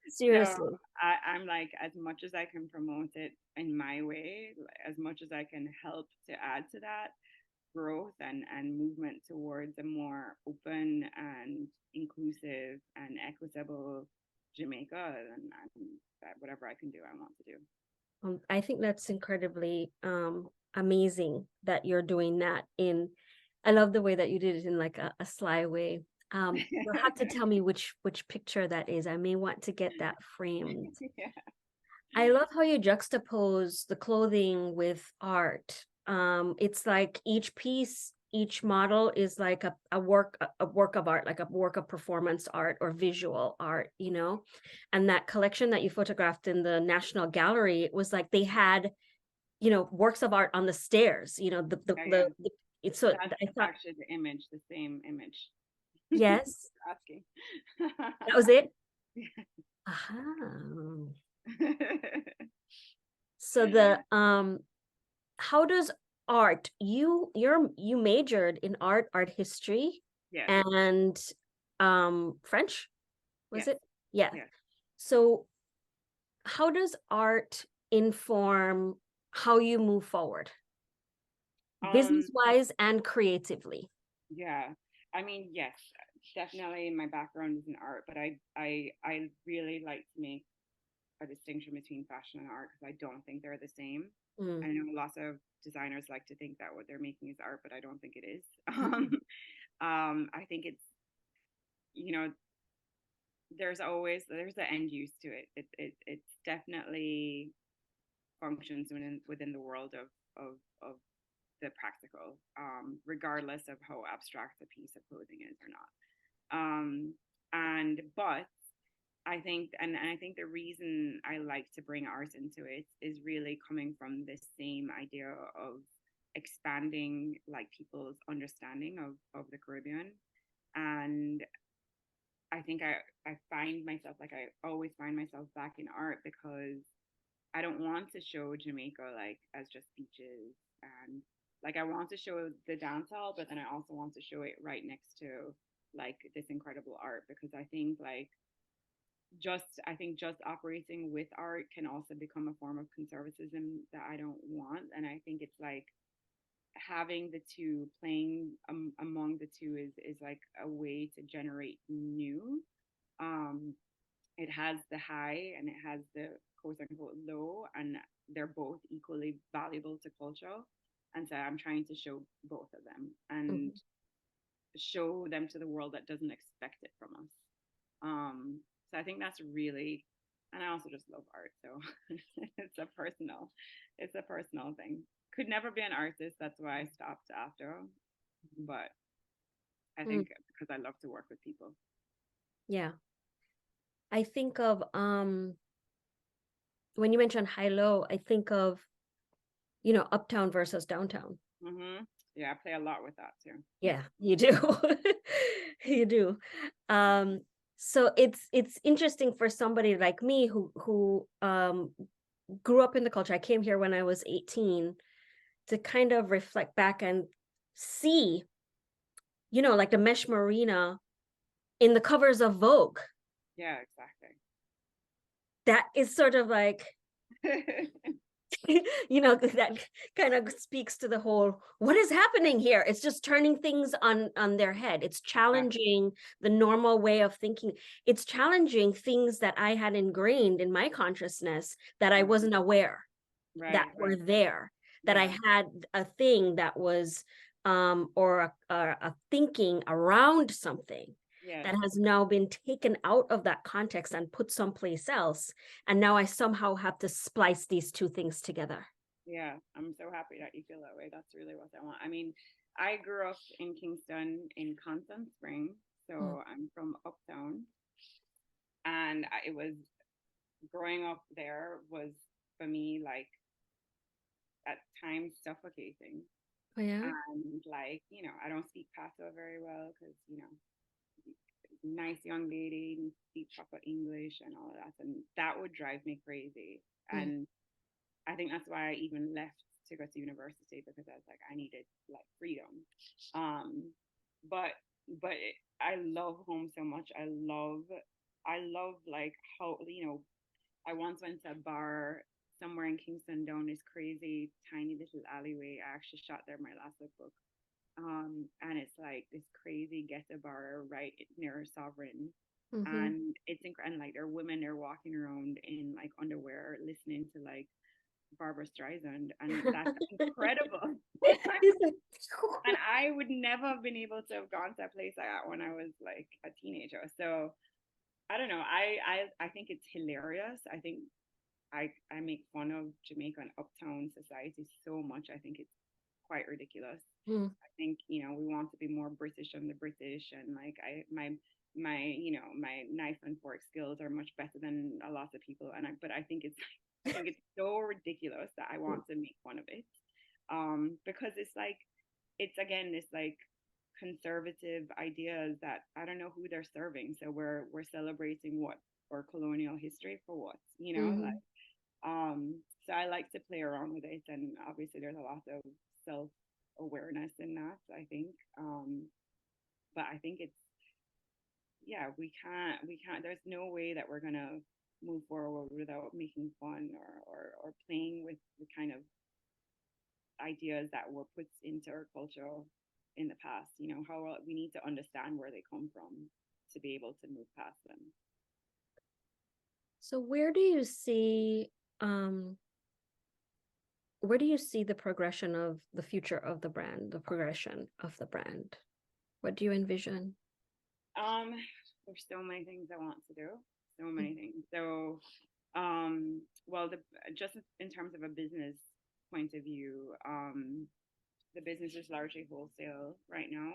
So Seriously. I'm like, as much as I can promote it in my way, as much as I can help to add to that growth and movement towards a more open and inclusive and equitable Jamaica, and that whatever I can do, I want to do. I think that's incredibly amazing that you're doing that in. I love the way that you did it in like a sly way. You'll have to tell me which picture that is. I may want to get that framed. Yeah. I love how you juxtapose the clothing with art. It's like each piece, each model is like a work of art, like a work of performance art or visual art, you know. And that collection that you photographed in the National Gallery, it was like they had, you know, works of art on the stairs, you know, Yeah, yeah. it's so That's I thought, actually the image, the same image. yes, Asking. that was it. Aha. So the how does art, you majored in art history Yes, and French, was yes, it? Yeah. yes. So how does art inform how you move forward, business Um, wise and creatively? yeah. I mean, yes, definitely my background is in art, but I really like to make a distinction between fashion and art because I don't think they're the same. Mm. I know lots of designers like to think that what they're making is art, but I don't think it is. Mm. I think it's, you know, there's the end use to it. It's definitely functions within the world of the practical, regardless of how abstract a piece of clothing is or not. And but I think the reason I like to bring art into it is really coming from this same idea of expanding like people's understanding of the Caribbean. And I think I find myself like I always find myself back in art because I don't want to show Jamaica like as just beaches, and like I want to show the dance hall, but then I also want to show it right next to like this incredible art because I think just operating with art can also become a form of conservatism that I don't want. And I think it's like having the two, playing among the two is like a way to generate new. Um, it has the high and it has the quote unquote low, and they're both equally valuable to culture. And so I'm trying to show both of them and Mhm. show them to the world that doesn't expect it from us. So I think that's really, and I also just love art. So it's a personal thing. Could never be an artist. That's why I stopped after. But I Mm. think because I love to work with people. Yeah. I think of when you mention high low, I think of, you know, uptown versus downtown. Yeah, I play a lot with that too. Yeah, you do. You do. Um, so it's interesting for somebody like me who grew up in the culture. I came here when I was 18 to kind of reflect back and see, you know, like the mesh marina in the covers of Vogue. Yeah, exactly. That is sort of like you know, that kind of speaks to the whole what is happening here. It's just turning things on their head. It's Exactly. challenging the normal way of thinking. It's challenging things that I had ingrained in my consciousness that I Right, wasn't aware that right, were right. there, that I Yeah. had a thing that was or a thinking around something Yes. that has now been taken out of that context and put someplace else, and now I somehow have to splice these two things together. Yeah. I'm so happy that you feel that way. That's really what I want. I mean, I grew up in Kingston in Constant Spring, Mm. so I'm from uptown, and it was growing up there was for me like at times suffocating. Oh yeah. And like, I don't speak Paso very well because, nice young lady, speak proper English and all of that. And that would drive me crazy. And I think that's why I even left to go to university, because I was like, I needed like freedom. Um, but I love home so much. I love like how, I once went to a bar somewhere in Kingston down this crazy tiny little alleyway. I actually shot there my last book. And it's like this crazy ghetto bar right near Sovereign. Mm-hmm. And it's incredible. Like there are women, they're walking around in like underwear, listening to like Barbara Streisand, and that's incredible. And I would never have been able to have gone to a place like that when I was like a teenager. So I don't know. I think it's hilarious. I think I make fun of Jamaican uptown society so much. I think it's quite ridiculous. Mm. I think, we want to be more British than the British, and like my knife and fork skills are much better than a lot of people. But I think it's so ridiculous that I want to make fun of it. Because it's again this like conservative ideas that I don't know who they're serving. So we're celebrating what, or colonial history for what, Mm-hmm. so I like to play around with it, and obviously there's a lot of self awareness in that, I think. But I think it's, yeah, we can't there's no way that we're gonna move forward without making fun, or playing with the kind of ideas that were put into our culture in the past. How we need to understand where they come from to be able to move past them. So um where do you see the progression of the future of the brand, the progression of the brand? What do you envision? Um, there's so many things I want to do. So Mm. many things. So, well, just in terms of a business point of view, the business is largely wholesale right now,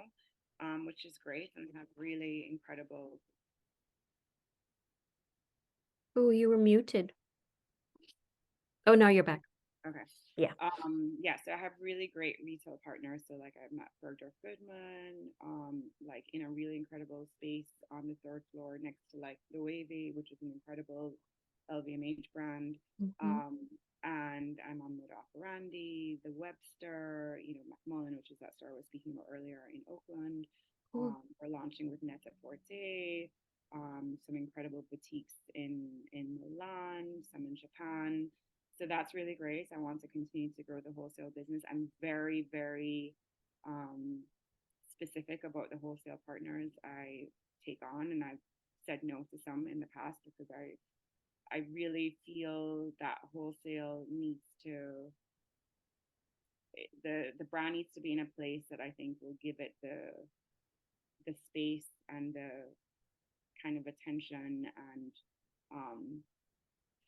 which is great, and have really incredible. Oh, you were muted. Oh, now you're back. Okay. Yeah. Yeah, so I have really great retail partners. So like I've met Bergdorf Goodman, like in a really incredible space on the third floor next to like the Wavy, which is an incredible LVMH brand. Mm-hmm. Um, and I'm on with Operandi, the Webster, Macmillan, which is that store I was speaking about earlier in Oakland. Cool. We're launching with Net Forte, some incredible boutiques in Milan, some in Japan. So that's really great. I want to continue to grow the wholesale business. I'm very, very um, specific about the wholesale partners I take on, and I've said no to some in the past, because I really feel that wholesale needs to, the brand needs to be in a place that I think will give it the space and the kind of attention, and um,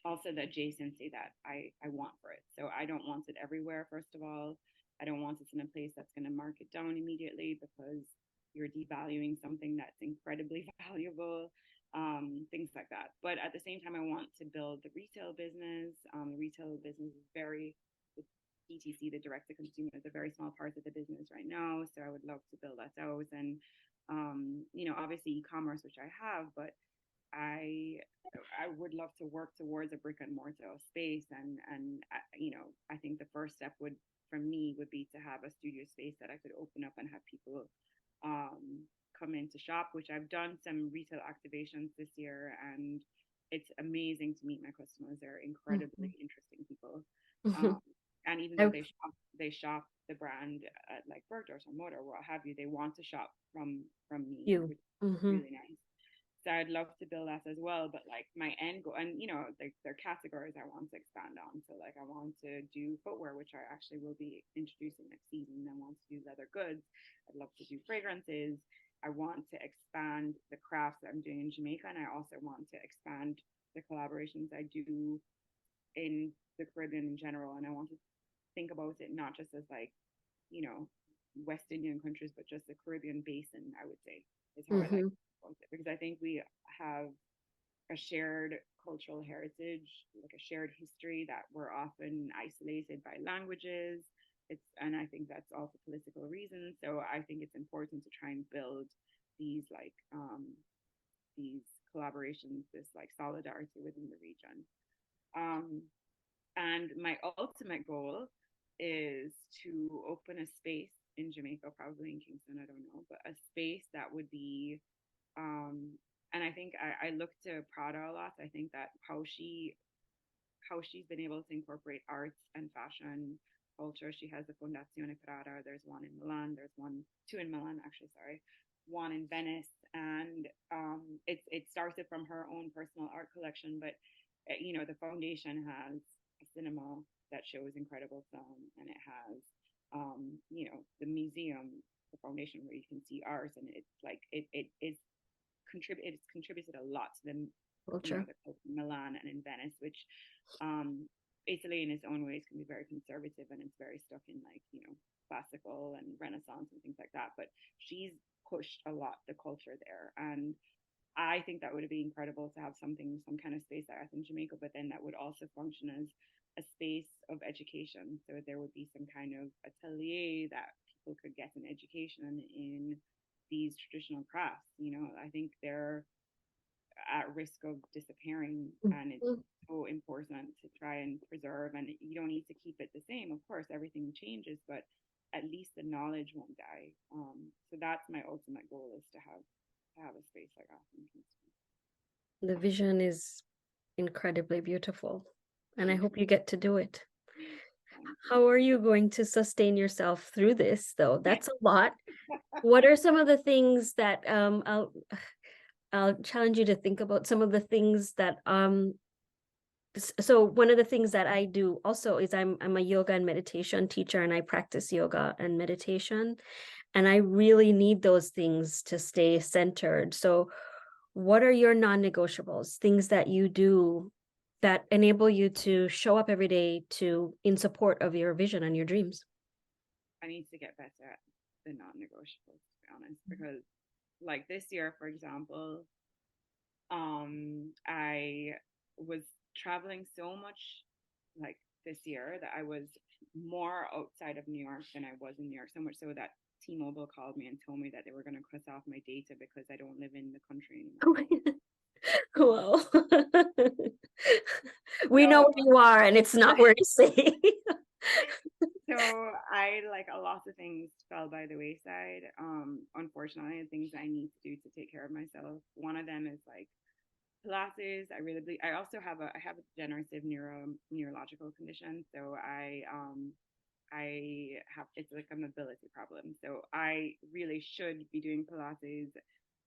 also the adjacency that I want for it. So I don't want it everywhere, first of all. I don't want it in a place that's going to mark it down immediately, because you're devaluing something that's incredibly valuable, things like that. But at the same time, I want to build the retail business. The retail business is the DTC, the direct to consumer, is a very small part of the business right now. So I would love to build that out. And, obviously e-commerce, which I have, but I I would love to work towards a brick and mortar space, and I think the first step would, for me, would be to have a studio space that I could open up and have people come in to shop, which I've done some retail activations this year, and it's amazing to meet my customers. They're incredibly Mm-hmm. interesting people. Mm-hmm. Um, and even though I, they shop the brand at like Bergdorf or Moda or what have you, they want to shop from me, you. which is Mm-hmm. really nice. So I'd love to build that as well. But like my end goal, and there are categories I want to expand on. So like I want to do footwear, which I actually will be introducing next season. I want to do leather goods. I'd love to do fragrances. I want to expand the crafts that I'm doing in Jamaica, and I also want to expand the collaborations I do in the Caribbean in general. And I want to think about it not just as like, you know, West Indian countries, but just the Caribbean basin, I would say, is how I like Mm-hmm. to put it. Because I think we have a shared cultural heritage, like a shared history that we're often isolated by languages. And I think that's all for political reasons. So I think it's important to try and build these like these collaborations, this like solidarity within the region. Um, and my ultimate goal is to open a space in Jamaica, probably in Kingston, I don't know, but a space that would be, um, and I think I look to Prada a lot. I think that how she's been able to incorporate arts and fashion culture. She has the Fondazione Prada. There's one in Milan. There's two in Milan actually. Sorry, one in Venice, and it started from her own personal art collection. But you know, the foundation has a cinema that shows incredible film, and it has you know, the museum, the foundation where you can see art, and it's like it's contributed a lot to the, you know, Culture. the Milan and in Venice, which Italy in its own ways can be very conservative and it's very stuck in like, you know, classical and Renaissance and things like that. But she's pushed a lot the culture there, and I think that would be incredible to have something, some kind of space like that in Jamaica, but then that would also function as a space of education. So there would be some kind of atelier that people could get an education in these traditional crafts. You know, I think they're at risk of disappearing, and it's Mhm. so important to try and preserve. And you don't need to keep it the same, of course everything changes, but at least the knowledge won't die. So that's my ultimate goal, is to have a space like that in Kingston. The vision is incredibly beautiful, and I Thank hope you get to do it. you. Thank How you. are you going to sustain yourself through this, though? That's a lot. What are some of the things that I'll challenge you to think about some of the things that so one of the things that I do also is I'm a yoga and meditation teacher, and I practice yoga and meditation, and I really need those things to stay centered. So what are your non-negotiables, things that you do that enable you to show up every day to in support of your vision and your dreams? I need to get better at the non-negotiables, to be honest, because like this year, for example, I was traveling so much like this year that I was more outside of New York than I was in New York. So much so that T-Mobile called me and told me that they were going to cut off my data because I don't live in the country anymore. Well, we know So, where you are, and it's not where to say. so I like a lot of things fell by the wayside. Unfortunately, things I need to do to take care of myself. One of them is like Pilates. I really believe. I also have a degenerative neurological condition, so I have, it's like a mobility problem. So I really should be doing Pilates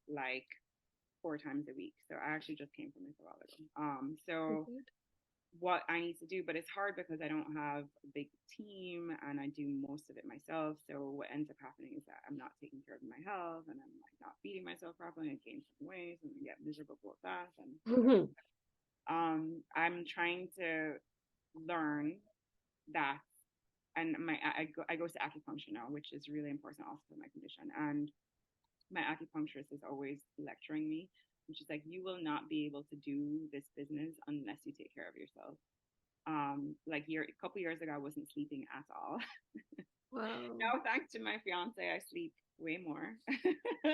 like 4 times a week. So I actually just came from it a while ago. So what I need to do, but it's hard because I don't have a big team and I do most of it myself. So what ends up happening is that I'm not taking care of my health and I'm like not feeding myself properly and gain some weight and get miserable about that and whatever. Mhm. I'm trying to learn that, and I go to acupuncture now, which is really important also for my condition. And my acupuncturist is always lecturing me, which is like, you will not be able to do this business unless you take care of yourself. Like a couple years ago, I wasn't sleeping at all. Wow. Now, thanks to my fiance, I sleep way more.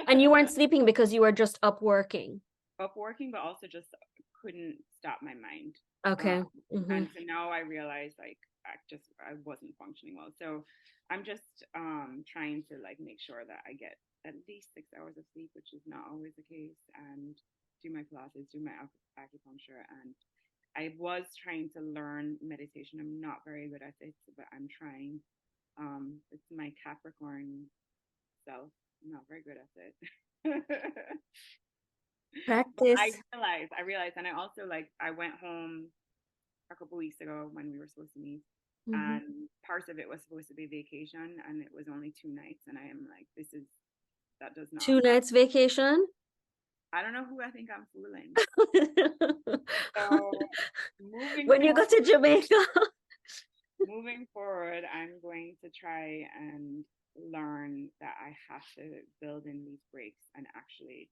And you weren't sleeping because you were just up working. Up working, but also just couldn't stop my mind. Um, Okay. Hmm. and so now I realize like I wasn't functioning well. So I'm just trying to like make sure that I get at least 6 hours of sleep, which is not always the case, and do my Pilates, do my acupuncture, and I was trying to learn meditation. I'm not very good at it, but I'm trying. It's my Capricorn self. I'm not very good at it. But Practice. I realized, and I also like, I went home a couple weeks ago when we were supposed to meet, Mhm. and part of it was supposed to be vacation, and it was only 2 nights, and I am like, that does not Two happen. nights vacation. I don't know who I think I'm fooling. So moving When you go forward, to Jamaica. I'm going to try and learn that I have to build in these breaks and actually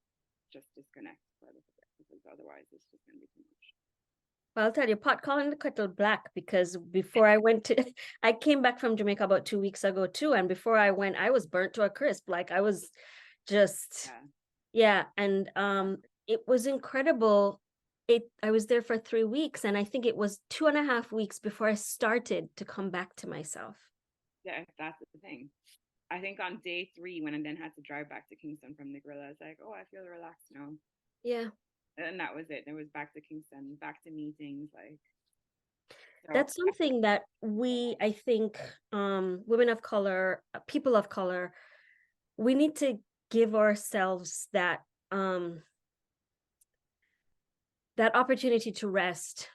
just disconnect for a little bit, because otherwise it's just going to be too much. Well, I'll tell you, pot calling the kettle black, because before I went to, I came back from Jamaica about 2 weeks ago too. And before I went, I was burnt to a crisp. Like I was just, Yeah. yeah. And it was incredible. I was there for 3 weeks, and I think it was 2.5 weeks before I started to come back to myself. Yeah, that's the thing. I think on day 3, when I then had to drive back to Kingston from Negril, I was like, oh, I feel relaxed now. Yeah. And that was it. It was back to Kingston, back to meetings. Like, so That's something that I think, women of color, people of color, we need to give ourselves that opportunity to rest.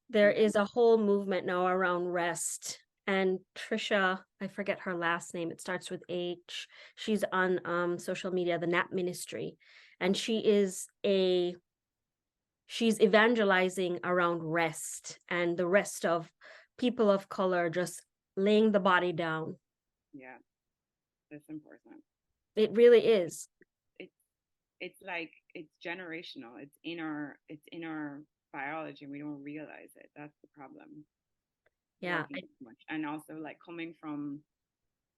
There yeah, is a whole movement now around rest. And Trisha, I forget her last name, it starts with H. She's on social media, the Nap Ministry. And she's evangelizing around rest and the rest of people of color, just laying the body down. yeah, that's important. It really is. It's it's like it's generational. It's in our biology, and we don't realize it. That's the problem. Yeah. Working too much, and also like coming from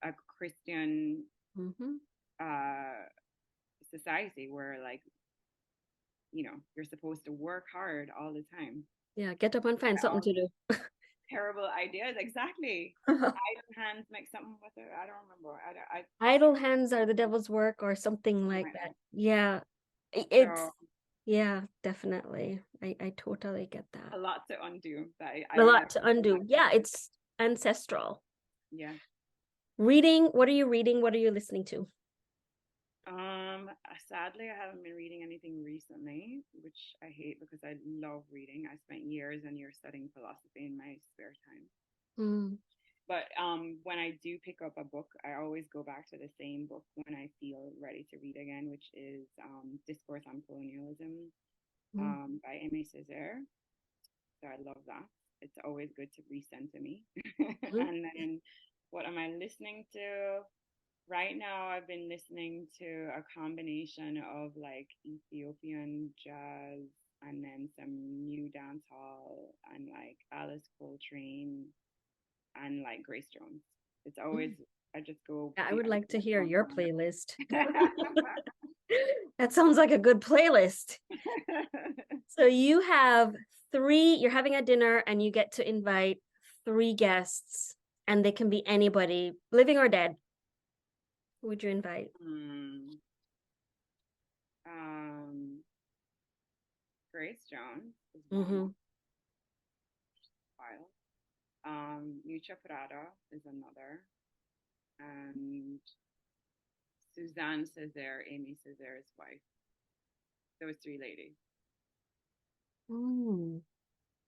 a Christian Mhm. uh society where, like, you're supposed to work hard all the time. Yeah, get up and find something All to these do. terrible ideas. Exactly. Idle hands make something with it. I don't remember. I Idle hands are the devil's work or something something like like that. that. Yeah. So Yeah, definitely. I totally get that. a lot to undo that I A don't know lot if to people undo. Yeah, accept it. it's ancestral. Yeah. Reading, what are you reading? What are you listening to? Sadly, I haven't been reading anything recently, which I hate because I love reading. I spent years and years studying philosophy in my spare time. Mm, But when I do pick up a book, I always go back to the same book when I feel ready to read again, which is Discourse on Colonialism mm, by Aimé Césaire. So I love that. It's always good to recenter me. mm, And then what am I listening to? Right now, I've been listening to a combination of like Ethiopian jazz and then some new dancehall and like Alice Coltrane and like Grace Jones. It's always, mm. I just go, Yeah, I would I just like to hear bounce your around. playlist. That sounds like a good playlist. So you're having a dinner and you get to invite 3 guests, and they can be anybody, living or dead. Who would you invite? Hmm. um, Grace Jones is one. Mm-hmm. Wild. Mucha Prada is another. And Suzanne Césaire, Amy Césaire's wife. Those 3 ladies. Mm.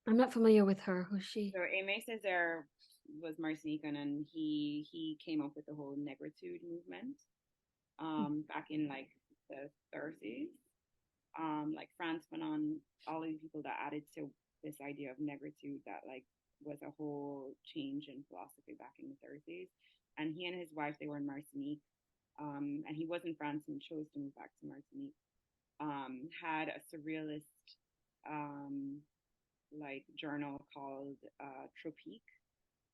I'm not familiar with her. Who's she? So Aimé Césaire was Martinican, and he came up with the whole negritude movement back in like the 30s. Like Frantz Fanon, all these people that added to this idea of negritude that like was a whole change in philosophy back in the 30s. And he and his wife, they were in Martinique, and he was in France and chose to move back to Martinique. Had a surrealist um, like journal called Tropique,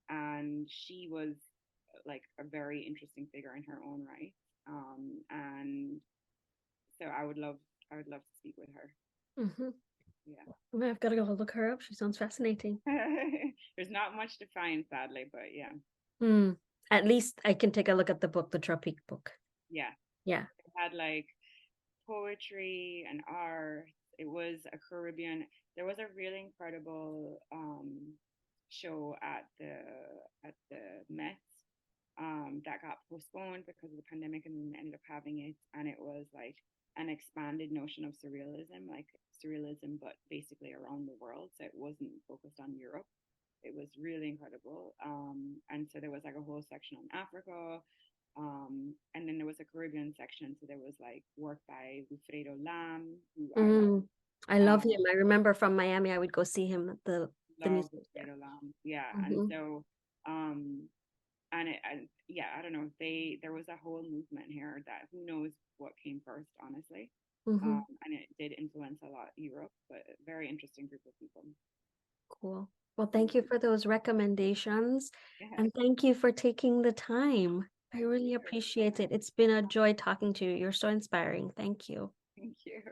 and she was like a very interesting figure in her own right. And so I would love to speak with her. Mm-hmm. Yeah. I've got to go look her up. She sounds fascinating. There's not much to find, sadly, but yeah. Mm. At least I can take a look at the book, the Tropic book. Yeah. Yeah. It had like poetry and art. It was a Caribbean. There was a really incredible show at the Met that got postponed because of the pandemic, and then ended up having it, and it was like an expanded notion of surrealism, like surrealism, but basically around the world. So it wasn't focused on Europe. It was really incredible. And so there was like a whole section on Africa. And then there was a Caribbean section. So there was like work by Wilfredo Lam, who I love. Mm. I love him. Um, I remember from Miami, I would go see him at the love museum. Yeah. Wilfredo Lam. Yeah. And Mm-hmm. so, and yeah, I don't know. There was a whole movement here that who knows what came first, honestly. Mm-hmm. And it did influence a lot Europe, but a very interesting group of people. Cool. Well, thank you for those recommendations, Yeah. and thank you for taking the time. I Thank you. really appreciate it. It's been a joy talking to you. You're so inspiring. Thank you. Thank you.